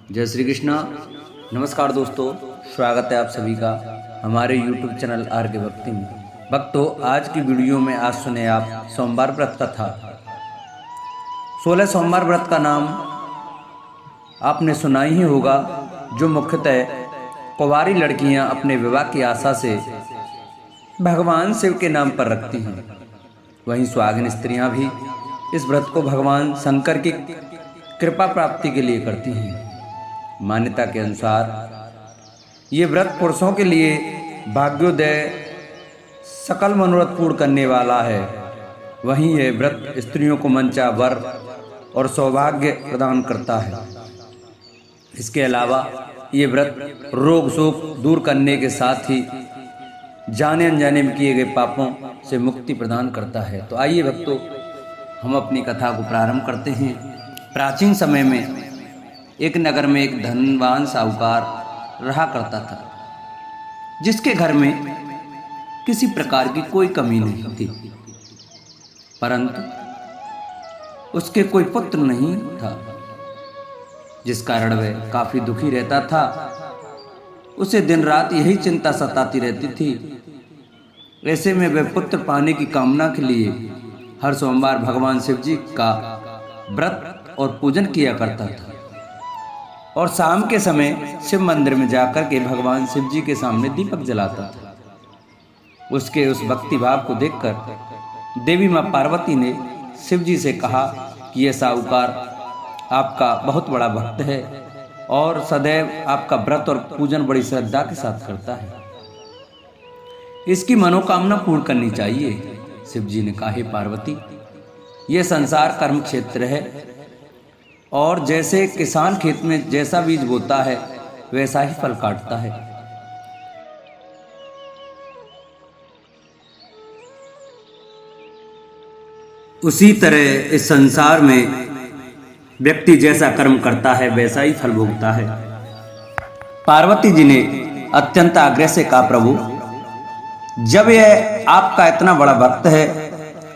जय श्री कृष्णा। नमस्कार दोस्तों, स्वागत है आप सभी का हमारे YouTube चैनल आर के भक्ति में। भक्तों, आज की वीडियो में आज सुने आप सोमवार व्रत कथा। 16 सोमवार व्रत का नाम आपने सुना ही होगा, जो मुख्यतः कुंवारी लड़कियां अपने विवाह की आशा से भगवान शिव के नाम पर रखती हैं। वहीं सुहागिन स्त्रियां भी इस व्रत को भगवान शंकर की कृपा प्राप्ति के लिए करती हैं। मान्यता के अनुसार ये व्रत पुरुषों के लिए भाग्योदय, सकल मनोरथ पूर्ण करने वाला है। वहीं यह व्रत स्त्रियों को मंचा वर और सौभाग्य प्रदान करता है। इसके अलावा ये व्रत रोग शोक दूर करने के साथ ही जाने अनजाने में किए गए पापों से मुक्ति प्रदान करता है। तो आइए भक्तों, हम अपनी कथा को प्रारंभ करते हैं। प्राचीन समय में एक नगर में एक धनवान साहूकार रहा करता था, जिसके घर में किसी प्रकार की कोई कमी नहीं थी, परंतु उसके कोई पुत्र नहीं था, जिस कारण वह काफी दुखी रहता था। उसे दिन रात यही चिंता सताती रहती थी। ऐसे में वह पुत्र पाने की कामना के लिए हर सोमवार भगवान शिव जी का व्रत और पूजन किया करता था और शाम के समय शिव मंदिर में जाकर के भगवान शिव जी के सामने दीपक जलाता था। उसके उस भक्ति भाव को देखकर देवी मां पार्वती ने शिव जी से कहा कि यह साहूकार आपका बहुत बड़ा भक्त है और सदैव आपका व्रत और पूजन बड़ी श्रद्धा के साथ करता है। इसकी मनोकामना पूर्ण करनी चाहिए। शिव जी ने कहा, हे पार्वती, यह संसार कर्म क्षेत्र है और जैसे किसान खेत में जैसा बीज बोता है वैसा ही फल काटता है। उसी तरह इस संसार में व्यक्ति जैसा कर्म करता है वैसा ही फल भोगता है। पार्वती जी ने अत्यंत आग्रह से कहा, प्रभु, जब यह आपका इतना बड़ा भक्त है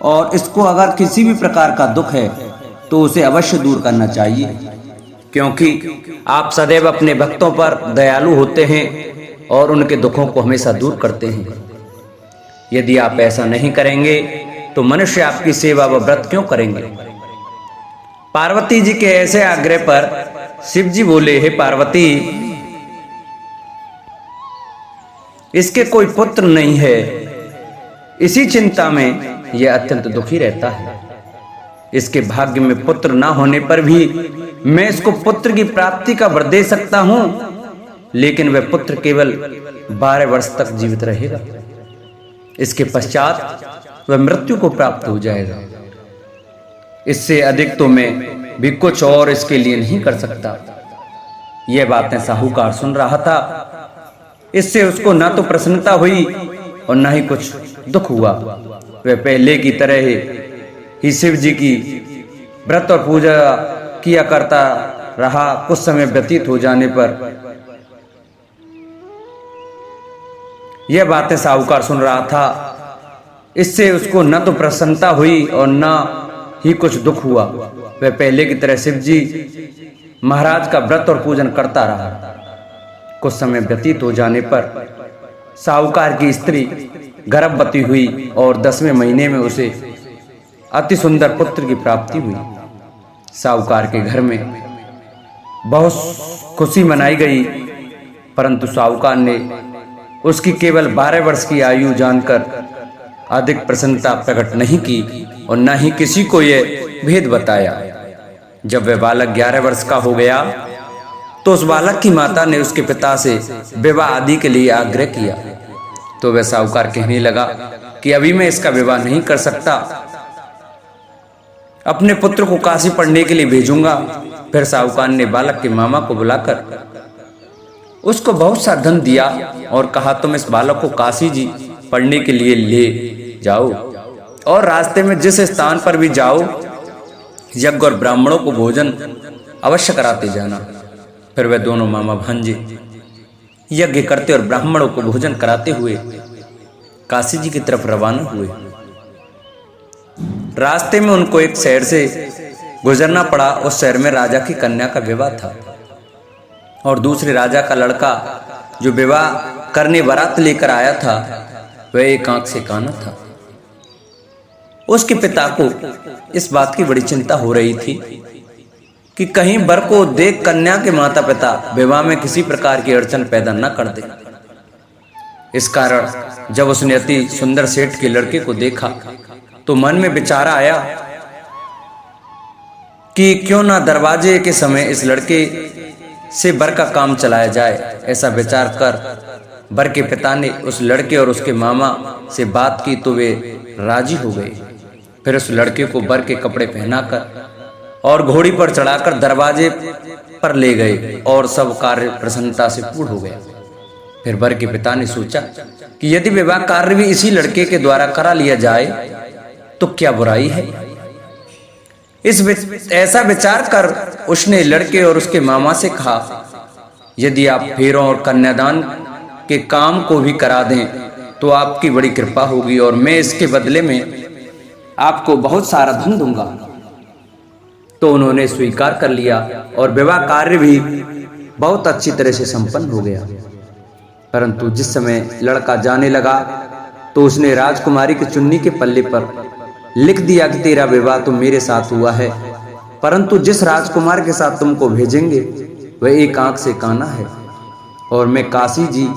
और इसको अगर किसी भी प्रकार का दुख है तो उसे अवश्य दूर करना चाहिए, क्योंकि आप सदैव अपने भक्तों पर दयालु होते हैं और उनके दुखों को हमेशा दूर करते हैं। यदि आप ऐसा नहीं करेंगे तो मनुष्य आपकी सेवा व व्रत क्यों करेंगे? पार्वती जी के ऐसे आग्रह पर शिव जी बोले, हे पार्वती, इसके कोई पुत्र नहीं है। इसी चिंता में यह अत्यंत दुखी रहता है। इसके भाग्य में पुत्र ना होने पर भी मैं इसको पुत्र की प्राप्ति का वर दे सकता हूं, लेकिन वह पुत्र केवल 12 वर्ष तक जीवित रहेगा। इसके पश्चात वह मृत्यु को प्राप्त हो जाएगा। इससे अधिक तो मैं भी कुछ और इसके लिए नहीं कर सकता। यह बातें साहूकार सुन रहा था। इससे उसको ना तो प्रसन्नता हुई और ना ही कुछ दुख हुआ। वह पहले की तरह ही शिव जी की व्रत और पूजा किया करता रहा। कुछ समय व्यतीत हो जाने पर यह बातें साहूकार सुन रहा था। इससे उसको न तो प्रसन्नता हुई और न ही कुछ दुख हुआ। वह पहले की तरह शिव जी महाराज का व्रत और पूजन करता रहा। कुछ समय व्यतीत हो जाने पर साहूकार की स्त्री गर्भवती हुई और 10वें महीने में उसे अति सुंदर पुत्र की प्राप्ति हुई। साहूकार के घर में बहुत खुशी मनाई गई, परंतु साहूकार ने उसकी केवल 12 वर्ष की आयु जानकर अधिक प्रसन्नता प्रकट नहीं की और न ही किसी को यह भेद बताया। जब वह बालक 11 वर्ष का हो गया तो उस बालक की माता ने उसके पिता से विवाह आदि के लिए आग्रह किया। तो वह साहूकार कहने लगा कि अभी मैं इसका विवाह नहीं कर सकता, अपने पुत्र को काशी पढ़ने के लिए भेजूंगा। फिर साहूकार ने बालक के मामा को बुलाकर उसको बहुत सा धन दिया और कहा, तुम इस बालक को काशी जी पढ़ने के लिए ले जाओ और रास्ते में जिस स्थान पर भी जाओ यज्ञ और ब्राह्मणों को भोजन अवश्य कराते जाना। फिर वह दोनों मामा भांजे यज्ञ करते और ब्राह्मणों को भोजन कराते हुए काशी जी की तरफ रवाना हुए। रास्ते में उनको एक शहर से गुजरना पड़ा। उस शहर में राजा की कन्या का विवाह था। और दूसरे राजा का लड़का जो विवाह करने बारात लेकर आया था वह एक आंख से काना था। उसके पिता को इस बात की बड़ी चिंता हो रही थी कि कहीं वर को देख कन्या के माता पिता विवाह में किसी प्रकार की अड़चन पैदा न कर दे। इस कारण जब उसने अति सुंदर सेठ के लड़के को देखा तो मन में विचार आया कि क्यों ना दरवाजे के समय इस लड़के से वर का काम चलाया जाए। ऐसा विचार कर वर के पिता ने उस लड़के और उसके मामा से बात की तो वे राजी हो गए। फिर उस लड़के को वर के कपड़े पहनाकर और घोड़ी पर चढ़ाकर दरवाजे पर ले गए और सब कार्य प्रसन्नता से पूर्ण हो गया। फिर वर के पिता ने सोचा कि यदि विवाह कार्य भी इसी लड़के के द्वारा करा लिया जाए तो क्या बुराई है। ऐसा विचार कर उसने लड़के और उसके मामा से कहा, यदि आप फेरों और कन्यादान के काम को भी करा दें तो आपकी बड़ी कृपा होगी और मैं इसके बदले में आपको बहुत सारा धन दूंगा। तो उन्होंने स्वीकार कर लिया और विवाह कार्य भी बहुत अच्छी तरह से संपन्न हो गया। परंतु जिस समय लड़का जाने लगा तो उसने राजकुमारी की चुन्नी के पल्ले पर लिख दिया कि तेरा विवाह तो मेरे साथ हुआ है, परंतु जिस राजकुमार के साथ तुमको भेजेंगे वह एक आंख से काना है और मैं काशी जी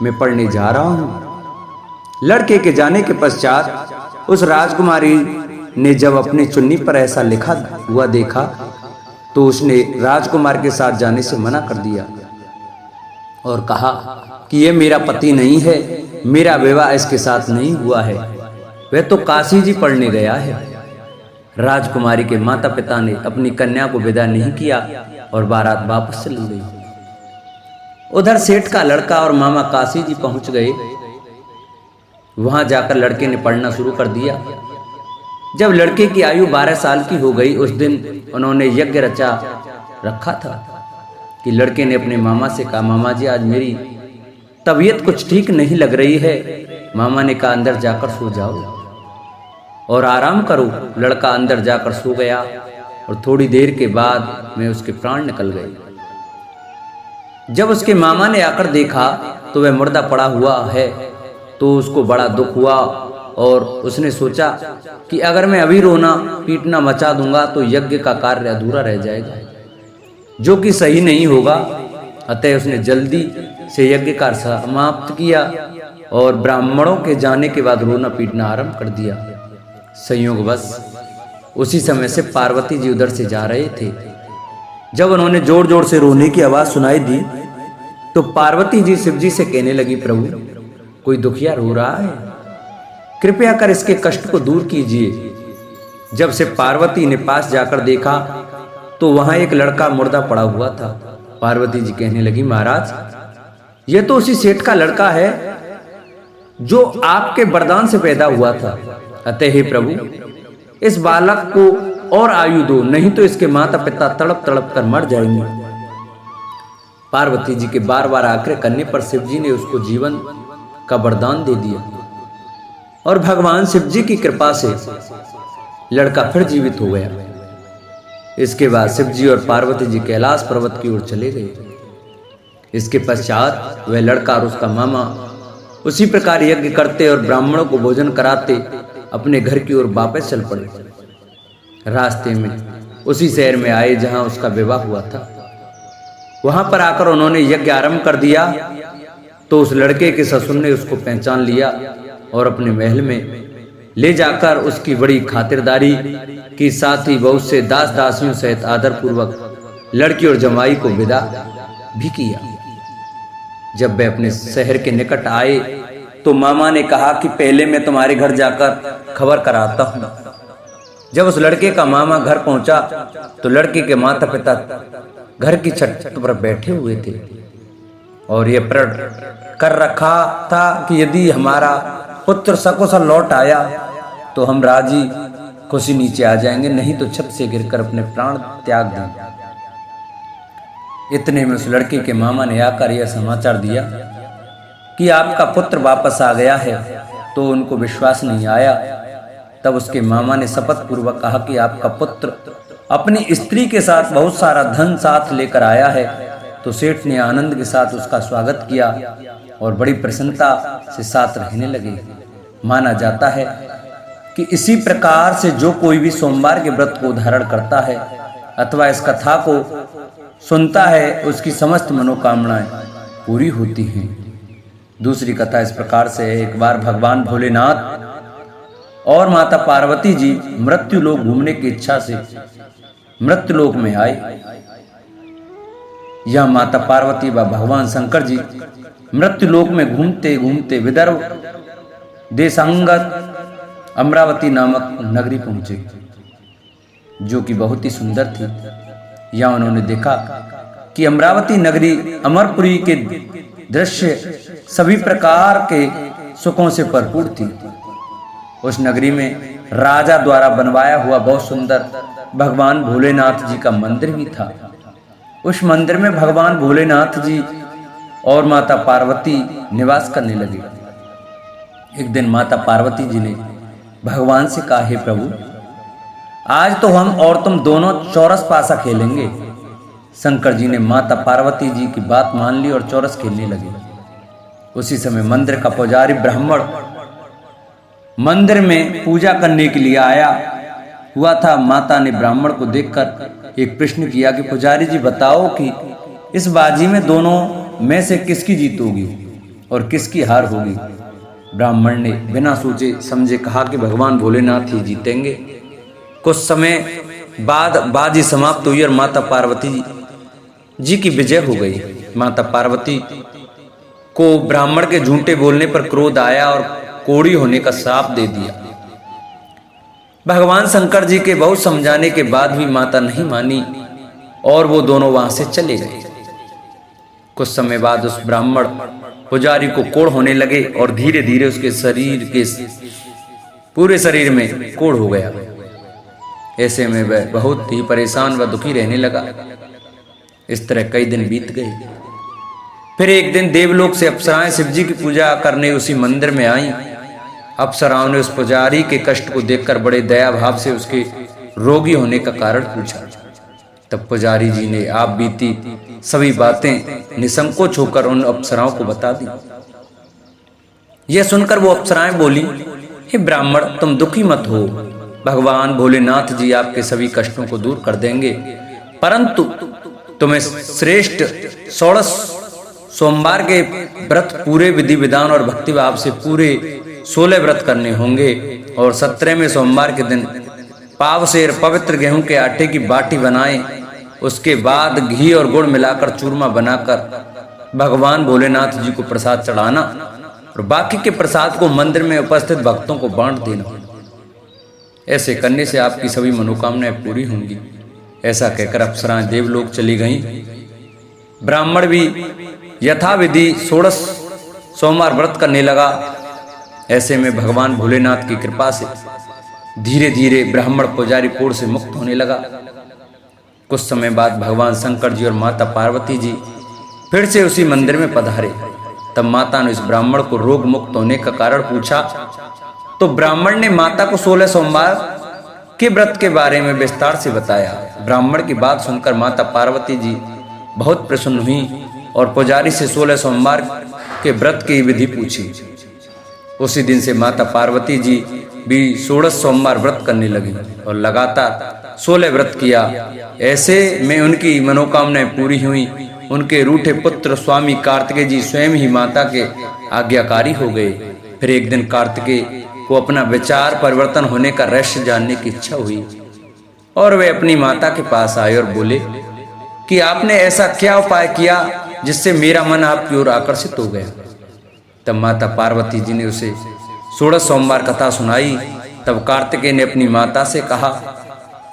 में पढ़ने जा रहा हूं। लड़के के जाने के पश्चात उस राजकुमारी ने जब अपनी चुन्नी पर ऐसा लिखा हुआ देखा तो उसने राजकुमार के साथ जाने से मना कर दिया और कहा कि यह मेरा पति नहीं है, मेरा विवाह इसके साथ नहीं हुआ है, वह तो काशी जी पढ़ने गया है। राजकुमारी के माता पिता ने अपनी कन्या को विदा नहीं किया और बारात वापस चली गई। उधर सेठ का लड़का और मामा काशी जी पहुंच गए। वहां जाकर लड़के ने पढ़ना शुरू कर दिया। जब लड़के की आयु 12 साल की हो गई उस दिन उन्होंने यज्ञ रचा रखा था कि लड़के ने अपने मामा से कहा, मामा जी आज मेरी तबीयत कुछ ठीक नहीं लग रही है। मामा ने कहा अंदर जाकर सो जाओ और आराम करो। लड़का अंदर जाकर सो गया और थोड़ी देर के बाद में उसके प्राण निकल गए। जब उसके मामा ने आकर देखा तो वह मुर्दा पड़ा हुआ है तो उसको बड़ा दुख हुआ और उसने सोचा कि अगर मैं अभी रोना पीटना मचा दूंगा तो यज्ञ का कार्य अधूरा रह जाएगा, जो कि सही नहीं होगा। अतः उसने जल्दी से यज्ञ कार्य समाप्त किया और ब्राह्मणों के जाने के बाद रोना पीटना आरंभ कर दिया। संयोगवश उसी समय से पार्वती जी उधर से जा रहे थे। जब उन्होंने जोर जोर से रोने की आवाज सुनाई दी तो पार्वती जी शिव जी से कहने लगी, प्रभु कोई दुखिया रो रहा है, कृपया कर इसके कष्ट को दूर कीजिए। जब से पार्वती ने पास जाकर देखा तो वहां एक लड़का मुर्दा पड़ा हुआ था। पार्वती जी कहने लगी, महाराज यह तो उसी सेठ का लड़का है जो आपके वरदान से पैदा हुआ था। अतः हे प्रभु इस बालक को और आयु दो, नहीं तो इसके माता पिता तड़प तड़प कर मर जाएंगे। पार्वती जी के बार बार आग्रह करने पर शिव जी ने उसको जीवन का वरदान दे दिया और भगवान शिव जी की कृपा से लड़का फिर जीवित हो गया। इसके बाद शिव जी और पार्वती जी कैलाश पर्वत की ओर चले गए। इसके पश्चात वह लड़का और उसका मामा उसी प्रकार यज्ञ करते और ब्राह्मणों को भोजन कराते अपने घर की ओर वापस चल पड़े। रास्ते में उसी शहर में आए जहां उसका विवाह हुआ था। वहां पर आकर उन्होंने यज्ञ आरंभ कर दिया तो उस लड़के के ससुर ने उसको पहचान लिया और अपने महल में ले जाकर उसकी बड़ी खातिरदारी की, साथ ही बहुत से दास दासियों सहित आदर पूर्वक लड़की और जमाई को विदा भी किया। जब वे अपने शहर के निकट आए तो मामा ने कहा कि पहले मैं तुम्हारे घर जाकर खबर कराता हूं। जब उस लड़के का मामा घर पहुंचा तो लड़के के माता पिता घर की छत पर बैठे हुए थे और यह प्रण कर रखा था कि यदि हमारा पुत्र सकुशल लौट आया तो हम राजी खुशी नीचे आ जाएंगे, नहीं तो छत से गिरकर अपने प्राण त्याग देंगे। इतने में उस लड़के के मामा ने आकर यह समाचार दिया कि आपका पुत्र वापस आ गया है। तो उनको विश्वास नहीं आया। तब उसके मामा ने शपथ पूर्वक कहा कि आपका पुत्र अपनी स्त्री के साथ बहुत सारा धन साथ लेकर आया है तो सेठ ने आनंद के साथ उसका स्वागत किया और बड़ी प्रसन्नता से साथ रहने लगे। माना जाता है कि इसी प्रकार से जो कोई भी सोमवार के व्रत को धारण करता है अथवा इस कथा को सुनता है उसकी समस्त मनोकामनाएं पूरी होती हैं। दूसरी कथा इस प्रकार से है। एक बार भगवान भोलेनाथ और माता पार्वती जी मृत्यु लोक घूमने की इच्छा से मृत्यु लोक में आए। यह माता पार्वती व भगवान शंकर जी मृत्यु लोक में घूमते घूमते विदर्भ देशांगत अमरावती नामक नगरी पहुंचे, जो कि बहुत ही सुंदर थी। यहाँ उन्होंने देखा कि अमरावती नगरी अमरपुरी के दृश्य सभी प्रकार के सुखों से भरपूर थी। उस नगरी में राजा द्वारा बनवाया हुआ बहुत सुंदर भगवान भोलेनाथ जी का मंदिर भी था। उस मंदिर में भगवान भोलेनाथ जी और माता पार्वती निवास करने लगे। एक दिन माता पार्वती जी ने भगवान से कहा, हे प्रभु, आज तो हम और तुम दोनों चौरस पासा खेलेंगे। शंकर जी ने माता पार्वती जी की बात मान ली और चौरस खेलने लगे। उसी समय मंदिर का पुजारी ब्राह्मण मंदिर में पूजा करने के लिए आया हुआ था। माता ने ब्राह्मण को देखकर एक प्रश्न किया कि पुजारी जी बताओ कि इस बाजी में दोनों में से किसकी जीत होगी और किसकी हार होगी। ब्राह्मण ने बिना सोचे समझे कहा कि भगवान भोलेनाथ ही जीतेंगे। कुछ समय बाद बाजी समाप्त हुई और माता पार्वती जी की विजय हो गई। माता पार्वती को ब्राह्मण के झूठे बोलने पर क्रोध आया और कोढ़ी होने का श्राप दे दिया। भगवान शंकर जी के बहुत समझाने के बाद भी माता नहीं मानी और वो दोनों वहां से चले गए। कुछ समय बाद उस ब्राह्मण पुजारी को कोढ़ होने लगे और धीरे धीरे उसके शरीर के पूरे शरीर में कोढ़ हो गया। ऐसे में वह बहुत ही परेशान व दुखी रहने लगा। इस तरह कई दिन बीत गए। फिर एक दिन देवलोक से अप्सराएं शिवजी की पूजा करने उसी मंदिर में आईं। अप्सराओं ने उस पुजारी के कष्ट को देखकर बड़े दया भाव से उसके रोगी होने का कारण पूछा। तब पुजारी जी ने आप बीती सभी बातें निसंकोच होकर उन अप्सराओं को बता दी। यह सुनकर वो अप्सराएं बोली, हे ब्राह्मण, तुम दुखी मत हो, भगवान भोलेनाथ जी आपके सभी कष्टों को दूर कर देंगे, परंतु तुम्हें श्रेष्ठ 16 सोमवार के व्रत पूरे विधि विधान और भक्ति भाव से पूरे 16 व्रत करने होंगे और 17वें सोमवार के दिन पाव सेर पवित्र गेहूं के आटे की बाटी बनाएं, उसके बाद घी और गुड़ मिलाकर चूरमा बनाकर भगवान भोलेनाथ जी को प्रसाद चढ़ाना और बाकी के प्रसाद को मंदिर में उपस्थित भक्तों को बांट देना। ऐसे करने से आपकी सभी मनोकामनाएं पूरी होंगी। ऐसा कहकर अप्सराएं देवलोक चली गईं। ब्राह्मण भी यथाविधि 16 सोमवार व्रत करने लगा। ऐसे में भगवान भोलेनाथ की कृपा से धीरे धीरे ब्राह्मण पुजारी कोढ़ से मुक्त होने लगा। कुछ समय बाद भगवान शंकर जी और माता पार्वती जी फिर से उसी मंदिर में पधारे। तब माता ने इस ब्राह्मण को रोग मुक्त होने का कारण पूछा तो ब्राह्मण ने माता को 16 सोमवार के व्रत के बारे में विस्तार से बताया। ब्राह्मण की बात सुनकर माता पार्वती जी बहुत प्रसन्न हुई और पुजारी से 16 सोमवार के व्रत की विधि पूछी। उसी दिन से माता पार्वती जी भी 16 सोमवार व्रत करने लगी और लगातार 16 व्रत किया। ऐसे में उनकी मनोकामनाएं पूरी हुई। उनके रूठे पुत्र स्वामी कार्तिकेय जी स्वयं ही माता के आज्ञाकारी हो गए। फिर एक दिन कार्तिकेय को अपना विचार परिवर्तन होने का रहस्य जानने की इच्छा हुई और वे अपनी माता के पास आए और बोले कि आपने ऐसा क्या उपाय किया जिससे मेरा मन आपकी ओर आकर्षित हो गया। तब माता पार्वती जी ने उसे 16 सोमवार कथा सुनाई। तब कार्तिकेय ने अपनी माता से कहा,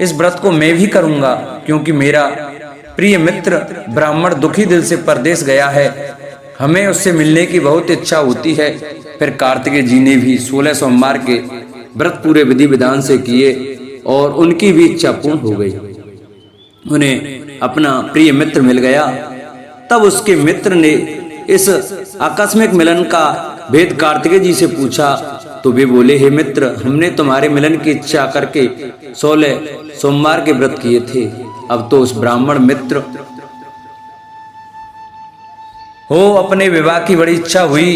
इस व्रत को मैं भी करूंगा क्योंकि मेरा प्रिय मित्र ब्राह्मण दुखी दिल से परदेश गया है, हमें उससे मिलने की बहुत इच्छा होती है। फिर कार्तिकेय जी ने भी 16 सोमवार के व्रत पूरे विधि विधान से किए और उनकी भी इच्छा पूर्ण हो गई। उन्हें अपना प्रिय मित्र मिल गया। तब उसके मित्र ने इस आकस्मिक मिलन का भेद कार्तिकेय जी से पूछा तो वे बोले, हे मित्र, हमने तुम्हारे मिलन की इच्छा करके 16 सोमवार के व्रत किए थे। अब तो उस ब्राह्मण मित्र हो अपने विवाह की बड़ी इच्छा हुई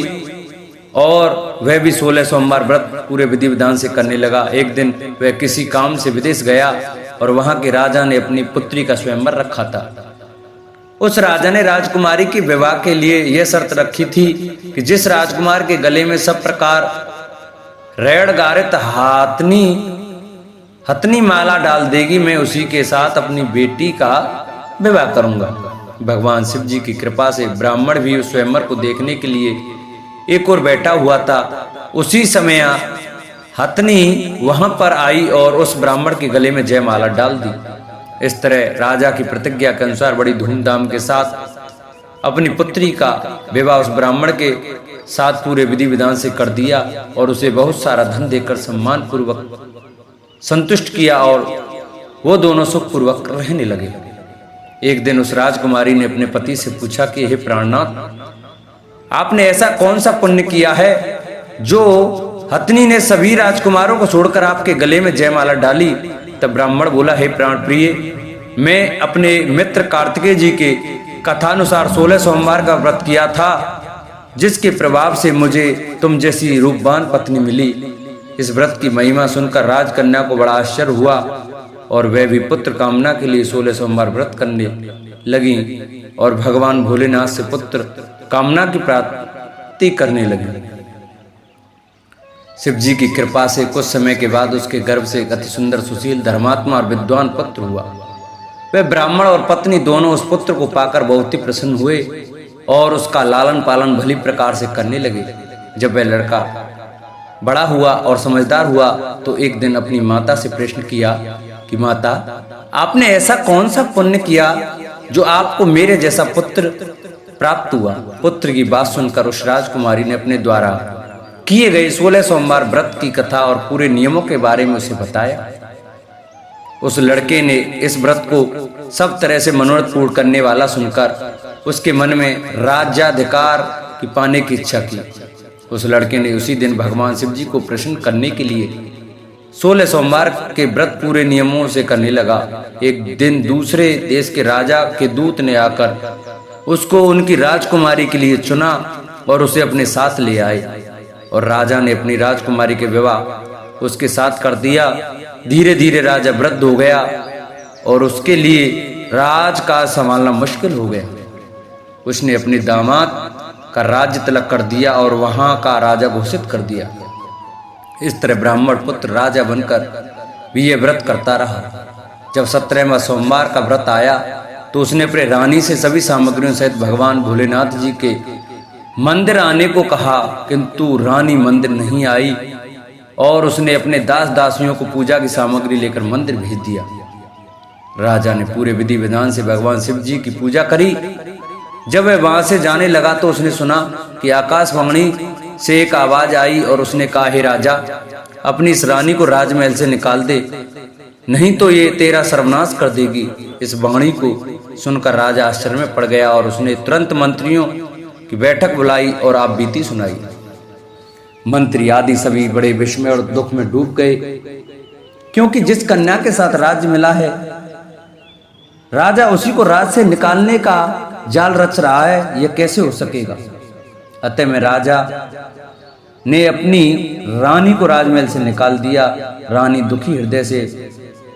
और वह भी 16 सोमवार व्रत पूरे विधि विधान से करने लगा। एक दिन वह किसी काम से विदेश गया और वहां के राजा ने अपनी पुत्री का स्वयंवर रखा था। उस राजा ने राजकुमारी के विवाह के लिए यह शर्त रखी थी कि जिस राजकुमार के गले में सब प्रकार रेड़ गारित हथनी माला डाल देगी, मैं उसी के साथ अपनी बेटी का विवाह करूंगा। भगवान शिव जी की कृपा से ब्राह्मण भी उस स्वयंवर को देखने के लिए एक और बैठा हुआ था। उसी समय हथनी वहां पर आई और उस ब्राह्मण के गले में जयमाला डाल दी। इस तरह राजा की प्रतिज्ञा के अनुसार बड़ी धूमधाम के साथ अपनी पुत्री का विवाह उस ब्राह्मण के साथ पूरे विधि विधान से कर दिया और उसे बहुत सारा धन देकर सम्मान पूर्वक संतुष्ट किया और वो दोनों सुख पूर्वक रहने लगे। एक दिन उस राजकुमारी ने अपने पति से पूछा कि हे प्राणनाथ, आपने ऐसा कौन सा पुण्य किया है जो हथनी ने सभी राजकुमारों को छोड़कर आपके गले में जयमाला डाली। तब ब्राह्मण बोला, हे प्राण प्रिय, मैं अपने मित्र कार्तिकेय जी के कथानुसार 16 सोमवार का व्रत किया था, जिसके प्रभाव से मुझे तुम जैसी रूपवान पत्नी मिली। इस व्रत की महिमा सुनकर राजकन्या को बड़ा आश्चर्य हुआ और वह भी पुत्र कामना के लिए 16 सोमवार व्रत करने लगी और भगवान भोलेनाथ से पुत्र कामना की प्राप्ति करने लगी। शिव जी की कृपा से कुछ समय के बाद उसके गर्भ से एक अति सुंदर, सुशील, धर्मात्मा और विद्वान पुत्र हुआ। वह ब्राह्मण और पत्नी दोनों उस पुत्र को पाकर बहुत ही प्रसन्न हुए और उसका लालन पालन भली प्रकार से करने लगे। जब वह लड़का बड़ा हुआ और समझदार हुआ तो एक दिन अपनी माता से प्रश्न किया कि माता, आपने ऐसा कौन सा पुण्य किया जो आपको मेरे जैसा पुत्र प्राप्त हुआ। पुत्र की बात सुनकर उस राजकुमारी ने अपने द्वारा किए गए 16 सोमवार व्रत की कथा और पूरे नियमों के बारे में उसे बताया। उस लड़के ने इस व्रत को सब तरह से मनोरथ पूर्ण करने वाला सुनकर उसके मन में राज्याधिकार की पाने की इच्छा की। उस लड़के ने उसी दिन भगवान शिव जी को प्रसन्न करने के लिए 16 सोमवार के व्रत पूरे नियमों से करने लगा। एक दिन दूसरे देश के राजा के दूत ने आकर उसको उनकी राजकुमारी के लिए चुना और उसे अपने साथ ले आए और राजा ने अपनी राजकुमारी के विवाह उसके साथ कर दिया। धीरे धीरे राजा वृद्ध हो गया और उसके लिए राज का संभालना मुश्किल हो गया। उसने अपने दामाद का राज्य तलक कर दिया और वहां का राजा घोषित कर दिया। इस तरह ब्राह्मण पुत्र राजा बनकर भी यह व्रत करता रहा। जब 17वां सोमवार का व्रत आया तो उसने अपने रानी से सभी सामग्रियों सहित भगवान भोलेनाथ जी के मंदिर आने को कहा, किंतु रानी मंदिर नहीं आई और उसने अपने दास दासियों को पूजा की सामग्री लेकर मंदिर भेज दिया। राजा ने पूरे विधि विधान से भगवान शिव जी की पूजा करी। जब वह वहां से जाने लगा तो उसने सुना कि आकाशवाणी से एक आवाज आई और उसने कहा, हे राजा, अपनी इस रानी को राजमहल से निकाल दे, नहीं तो ये तेरा सर्वनाश कर देगी। इस वाणी को सुनकर राजा आश्चर्य में पड़ गया और उसने तुरंत मंत्रियों की बैठक बुलाई और आप बीती सुनाई। मंत्री आदि सभी बड़े विस्मय और दुख में डूब गए, क्योंकि जिस कन्या के साथ राज्य मिला है राजा उसी को राज से निकालने का जाल रच रहा है, यह कैसे हो सकेगा। अतः में राजा ने अपनी रानी को राजमहल से निकाल दिया। रानी दुखी हृदय से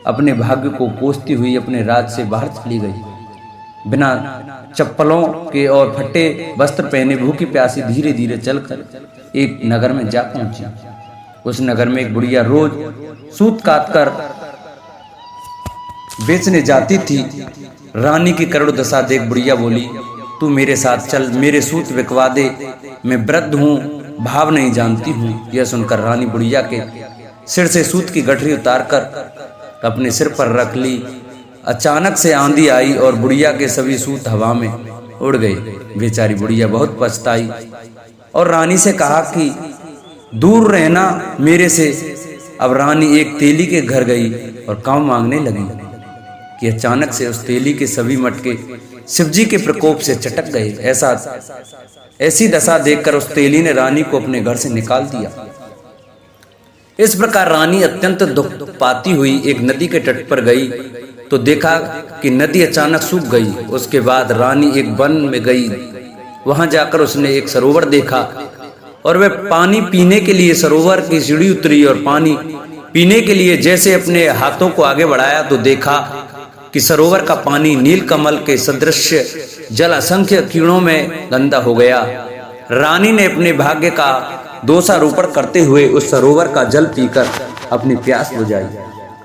अपने भाग्य को कोसती हुई अपने राज से बाहर चली गई। बिना चप्पलों के और फटे वस्त्र पहने भूखी प्यासी धीरे धीरे चलकर एक नगर में जा पहुंची। उस नगर में एक बुढ़िया रोज सूत काट कर बेचने जाती थी। रानी की करुण दशा देख बुढ़िया बोली, तू मेरे साथ चल, मेरे सूत बिकवा दे, मैं वृद्ध हूँ, भाव नहीं जानती हूँ। यह सुनकर रानी बुढ़िया के सिर से सूत की गठरी उतारकर अपने सिर पर रख ली। अचानक से आंधी आई और बुढ़िया के सभी सूत हवा में उड़ गए। बेचारी बुढ़िया बहुत पछताई और रानी से कहा कि दूर रहना मेरे से। अब रानी एक तेली के घर गई और काम मांगने लगी कि अचानक से उस तेली के सभी मटके शिवजी के प्रकोप से चटक गए। ऐसी दशा देखकर उस तेली ने रानी को अपने घर से निकाल दिया। इस प्रकार रानी अत्यंत दुख पाती हुई एक नदी के तट पर गई तो देखा कि नदी अचानक सूख गई। उसके बाद रानी एक वन में गई वहां जाकर उसने एक सरोवर देखा और वह पानी पीने के लिए सरोवर की सीढ़ी उतरी और पानी पीने के लिए जैसे अपने हाथों को आगे बढ़ाया तो देखा कि सरोवर का पानी नीलकमल के सदृश जल असंख्य कीड़ों में गंदा हो गया। रानी ने अपने भाग्य का दोषारोपण करते हुए उस सरोवर का जल पीकर अपनी प्यास बुझाई।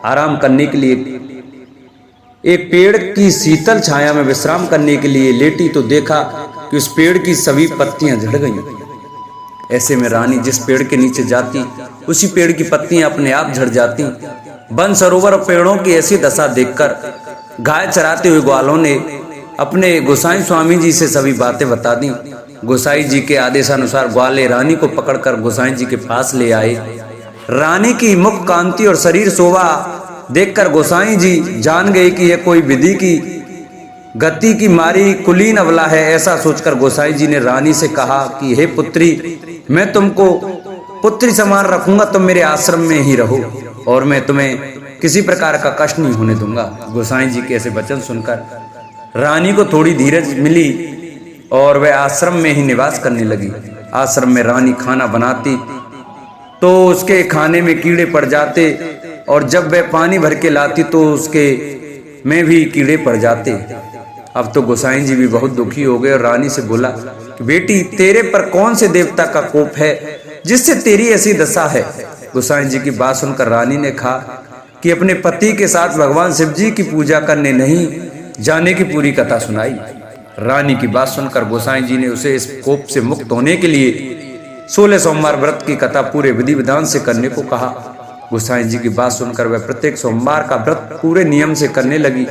आराम करने के लिए एक पेड़ की शीतल छाया में विश्राम करने के लिए लेटी तो देखा कि उस पेड़ की सभी पत्तियां झड़ गईं। ऐसे में रानी जिस पेड़ के नीचे जाती उसी पेड़ की पत्तियां अपने आप झड़ जाती। वन सरोवर और पेड़ों की ऐसी दशा देखकर गाय चराते हुए ग्वालों ने अपने गोसाई स्वामी जी से सभी बातें बता दी। गोसाई जी के आदेशानुसार ग्वाले रानी को पकड़कर गोसाई जी के पास ले आए। रानी की मुख कांति और शरीर शोभा देखकर गोसाई जी जान गए कि यह कोई विधि की गति की मारी कुलीन अबला है। ऐसा सोचकर गोसाई जी ने रानी से कहा कि हे पुत्री, मैं तुमको पुत्री समान रखूंगा, तुम मेरे आश्रम में ही रहो और मैं तुम्हें किसी प्रकार का कष्ट नहीं होने दूंगा। गोसाई जी के ऐसे वचन सुनकर रानी को थोड़ी धीरज मिली और वह आश्रम में ही निवास करने लगी। आश्रम में रानी खाना बनाती तो उसके खाने में कीड़े पड़ जाते और जब वह पानी भर के लाती तो उसके में भी कीड़े पड़ जाते। अब तो गोसाई जी भी बहुत दुखी हो गए और रानी से बोला कि बेटी, तेरे पर कौन से देवता का कोप है जिससे तेरी ऐसी दशा है। गोसाई जी की बात सुनकर रानी ने कहा कि अपने पति के साथ भगवान शिव जी की पूजा करने नहीं जाने की पूरी कथा सुनाई। रानी की बात सुनकर गोसाई जी ने उसे इस कोप से मुक्त होने के लिए 16 सोमवार व्रत की कथा पूरे विधि विधान से करने को कहा। गोसाई जी की बात सुनकर वह प्रत्येक सोमवार का व्रत पूरे नियम से करने लगी।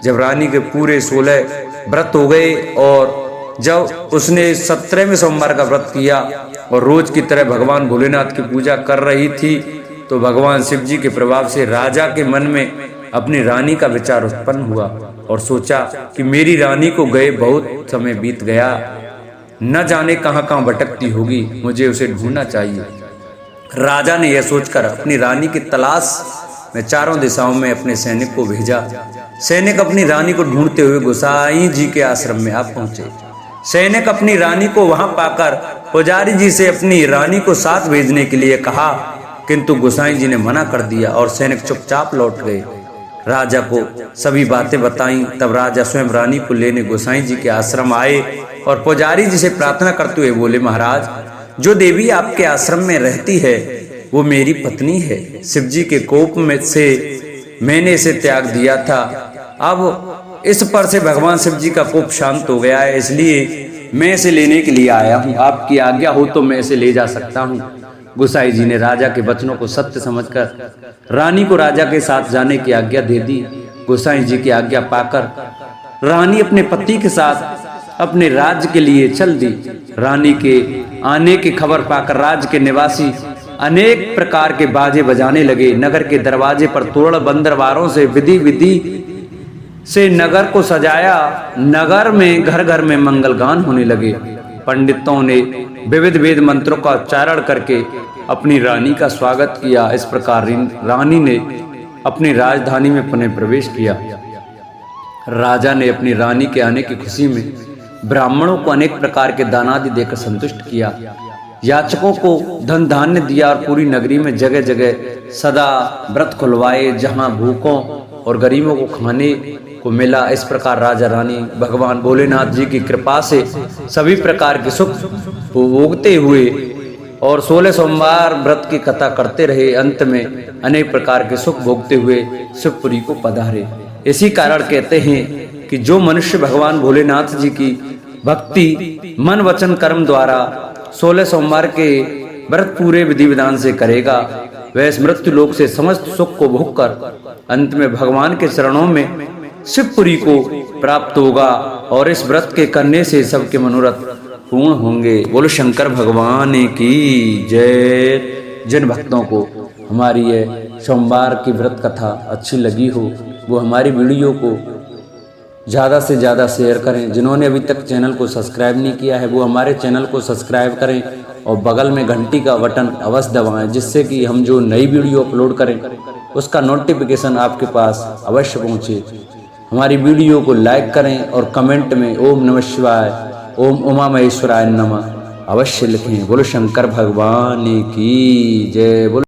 जब रानी के पूरे 16 व्रत हो गए और जब उसने 17वें सोमवार का व्रत किया और रोज की तरह भगवान भोलेनाथ की पूजा कर रही थी तो भगवान शिव जी के प्रभाव से राजा के मन में अपनी रानी का विचार उत्पन्न हुआ और सोचा कि मेरी रानी को गए बहुत समय बीत गया, न जाने कहां कहां भटकती होगी, मुझे उसे ढूंढना चाहिए। राजा ने यह सोचकर अपनी रानी की तलाश में चारों दिशाओं में अपने सैनिक को भेजा। सैनिक अपनी रानी को ढूंढते हुए गोसाई जी के आश्रम में आ पहुंचे। सैनिक अपनी रानी को वहां पाकर पुजारी जी से अपनी रानी को साथ भेजने के लिए कहा, किंतु गोसाई जी ने मना कर दिया और सैनिक चुपचाप लौट गए। राजा को सभी बातें बताई। तब राजा स्वयं रानी को लेने गोसाई जी के आश्रम आए और पुजारी जी से प्रार्थना करते हुए बोले, महाराज, जो देवी आपके आश्रम में रहती है वो मेरी पत्नी है। शिव जी के कोप में से मैंने इसे त्याग दिया था। अब इस पर से भगवान शिव जी का कोप शांत हो गया है, इसलिए मैं इसे लेने के लिए आया हूँ। आपकी आज्ञा हो तो मैं इसे ले जा सकता हूँ। गोसाई जी ने राजा के वचनों को सत्य समझकर रानी को राजा के साथ जाने की आज्ञा दे दी। गोसाई जी की आज्ञा पाकर रानी अपने पति के साथ अपने राज्य के लिए चल दी। रानी के आने की खबर पाकर राज्य के निवासी अनेक प्रकार के बाजे बजाने लगे। नगर के दरवाजे पर तोरण बंदरवारों से विधि से नगर को सजाया। नगर में घर घर में मंगल गान होने लगे। पंडितों ने विविध वेद मंत्रों का उच्चारण करके अपनी रानी का स्वागत किया। इस प्रकार रानी ने अपनी राजधानी में पुनः प्रवेश किया। राजा ने अपनी रानी के आने की खुशी में ब्राह्मणों को अनेक प्रकार के दानादि देकर संतुष्ट किया। याचकों को धन धान्य दिया और पूरी नगरी में जगह जगह सदा व्रत खुलवाए, जहां भूखों और गरीबों को खाने को मिला। इस प्रकार राजा रानी भगवान भोलेनाथ जी की कृपा से सभी प्रकार के सुख भोगते हुए और 16 सोमवार व्रत की कथा करते रहे। अंत में अनेक प्रकार के सुख भोगते हुए शिवपुरी को पधारे। इसी कारण कहते हैं कि जो मनुष्य भगवान भोलेनाथ जी की भक्ति मन वचन कर्म द्वारा 16 सोमवार के व्रत पूरे विधि विधान से करेगा, वह इस मृत्यु लोक से समस्त सुख को भोग कर अंत में भगवान के चरणों में शिवपुरी को प्राप्त होगा और इस व्रत के करने से सबके मनोरथ पूर्ण होंगे। बोलो शंकर भगवान की जय। जिन भक्तों को हमारी यह सोमवार की व्रत कथा अच्छी लगी हो वो हमारी वीडियो को ज़्यादा से ज़्यादा शेयर करें। जिन्होंने अभी तक चैनल को सब्सक्राइब नहीं किया है वो हमारे चैनल को सब्सक्राइब करें और बगल में घंटी का बटन अवश्य दबाएं, जिससे कि हम जो नई वीडियो अपलोड करें उसका नोटिफिकेशन आपके पास अवश्य पहुँचे। हमारी वीडियो को लाइक करें और कमेंट में ओम नमः शिवाय, ओम उमा महेश्वराय नमः अवश्य लिखें। बोलो शंकर भगवान की जय। बोलो।